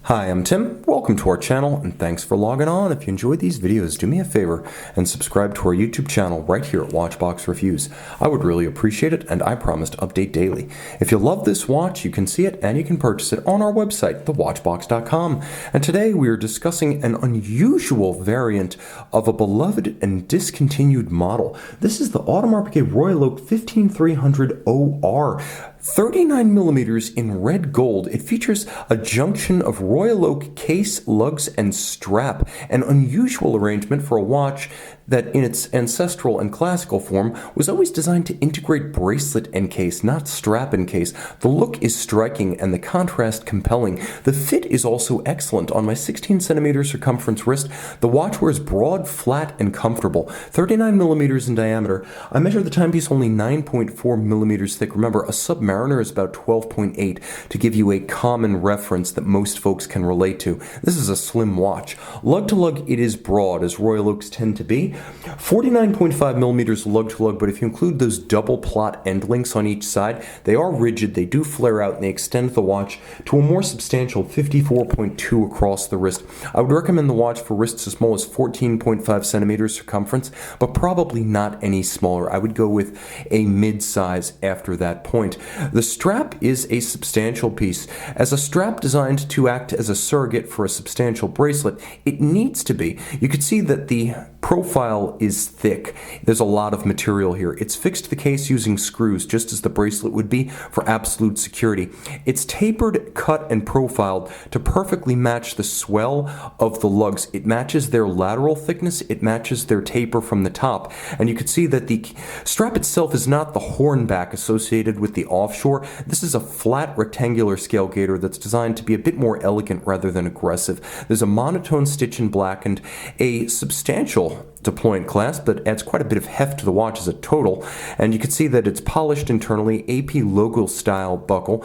Hi, I'm Tim. Welcome to our channel and thanks for logging on. If you enjoyed these videos, do me a favor and subscribe to our YouTube channel right here at Watchbox Reviews. I would really appreciate it and I promise to update daily. If you love this watch, you can see it and you can purchase it on our website, thewatchbox.com. And today we are discussing an unusual variant of a beloved and discontinued model. This is the Audemars Piguet Royal Oak 15300OR. 39 millimeters in red gold. It features a junction of Royal Oak case, lugs, and strap, an unusual arrangement for a watch that in its ancestral and classical form was always designed to integrate bracelet and case, not strap and case. The look is striking and the contrast compelling. The fit is also excellent. On my 16 centimeter circumference wrist, the watch wears broad, flat, and comfortable. 39 millimeters in diameter. I measure the timepiece only 9.4 millimeters thick. Remember, a Submariner is about 12.8 to give you a common reference that most folks can relate to. This is a slim watch. Lug to lug, it is broad, as Royal Oaks tend to be. 49.5 millimeters lug to lug, but if you include those double plot end links on each side, they are rigid, they do flare out, and they extend the watch to a more substantial 54.2 across the wrist. I would recommend the watch for wrists as small as 14.5 centimeters circumference, but probably not any smaller. I would go with a mid-size after that point. The strap is a substantial piece. As a strap designed to act as a surrogate for a substantial bracelet, it needs to be. You can see that the profile is thick. There's a lot of material here. It's fixed to the case using screws, just as the bracelet would be for absolute security. It's tapered, cut, and profiled to perfectly match the swell of the lugs. It matches their lateral thickness, it matches their taper from the top, and you can see that the strap itself is not the hornback associated with the offshore. This is a flat rectangular scale gaiter that's designed to be a bit more elegant rather than aggressive. There's a monotone stitch in black and a substantial deployant clasp that adds quite a bit of heft to the watch as a total, and you can see that it's polished internally, AP logo style buckle,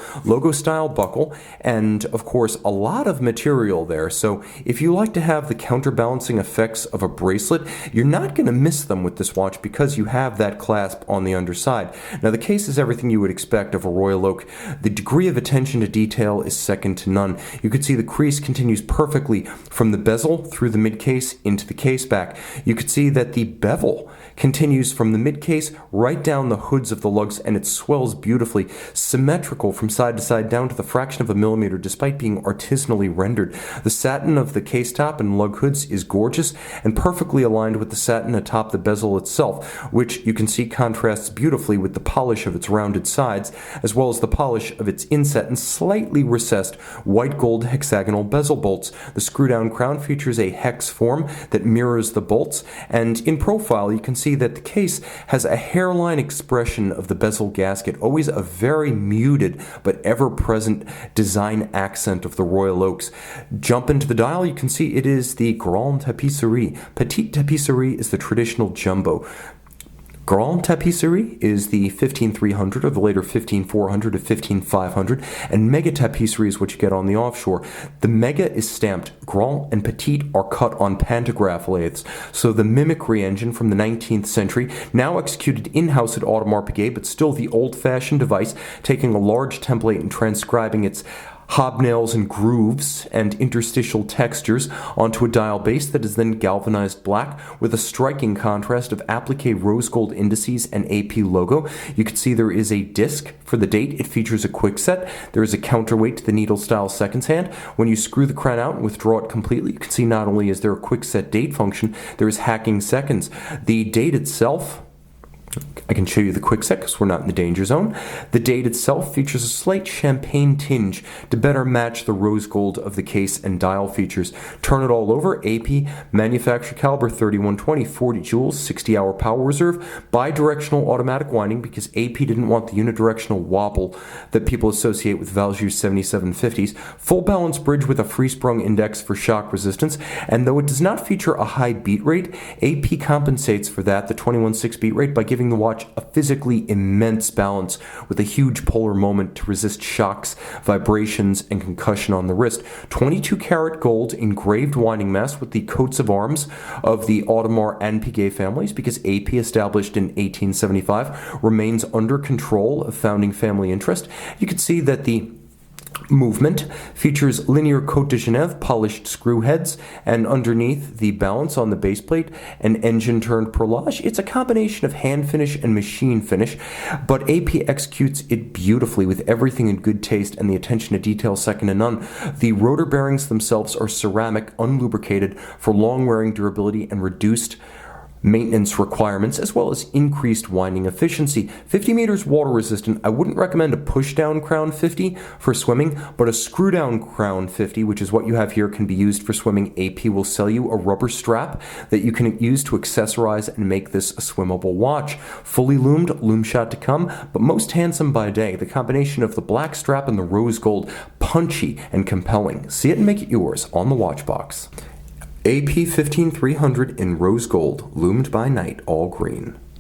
and of course a lot of material there. So if you like to have the counterbalancing effects of a bracelet, you're not going to miss them with this watch because you have that clasp on the underside. Now the case is everything you would expect of a Royal Oak. The degree of attention to detail is second to none. You can see the crease continues perfectly from the bezel through the mid case into the case back. You can see that the bevel continues from the mid case right down the hoods of the lugs, and it swells beautifully, symmetrical from side to side down to the fraction of a millimeter despite being artisanally rendered. The satin of the case top and lug hoods is gorgeous and perfectly aligned with the satin atop the bezel itself, which you can see contrasts beautifully with the polish of its rounded sides as well as the polish of its inset and slightly recessed white gold hexagonal bezel bolts. The screw down crown features a hex form that mirrors the bolts, and in profile you can see that the case has a hairline expression of the bezel gasket, always a very muted but ever-present design accent of the Royal Oaks. Jump into the dial, you can see it is the Grande Tapisserie. Petite Tapisserie is the traditional jumbo. Grande Tapisserie is the 15300 or the later 15400 to 15500, and Mega Tapisserie is what you get on the offshore. The Mega is stamped. Grand and Petite are cut on pantograph lathes. So the mimicry engine from the 19th century, now executed in-house at Audemars Piguet, but still the old-fashioned device, taking a large template and transcribing its hobnails and grooves and interstitial textures onto a dial base that is then galvanized black with a striking contrast of applique rose gold indices and AP logo. You can see there is a disc for the date. It features a quick set. There is a counterweight to the needle style seconds hand. When you screw the crown out and withdraw it completely, you can see not only is there a quick set date function, there is hacking seconds. The date itself, I can show you the quick set because we're not in the danger zone. The date itself features a slight champagne tinge to better match the rose gold of the case and dial features. Turn it all over. AP manufacturer caliber 3120, 40 joules, 60-hour power reserve, bidirectional automatic winding because AP didn't want the unidirectional wobble that people associate with Valjoux 7750s. Full balance bridge with a free-sprung index for shock resistance, and though it does not feature a high beat rate, AP compensates for that, the 21.6 beat rate, by giving the watch a physically immense balance with a huge polar moment to resist shocks, vibrations, and concussion on the wrist. 22 karat gold engraved winding mass with the coats of arms of the Audemars and Piguet families, because AP, established in 1875, remains under control of founding family interest. You can see that the Movement features linear Côte de Genève polished screw heads, and underneath the balance on the base plate, an engine-turned perlage. It's a combination of hand finish and machine finish, but AP executes it beautifully with everything in good taste and the attention to detail second to none. The rotor bearings themselves are ceramic, unlubricated, for long-wearing durability and reduced maintenance requirements, as well as increased winding efficiency. 50 meters water resistant. I wouldn't recommend a push-down Crown 50 for swimming, but a screw-down Crown 50, which is what you have here, can be used for swimming. AP will sell you a rubber strap that you can use to accessorize and make this a swimmable watch. Fully loomed, lume shot to come, but most handsome by day. The combination of the black strap and the rose gold, punchy and compelling. See it and make it yours on the watch box. AP 15300 in rose gold, loomed by night, all green.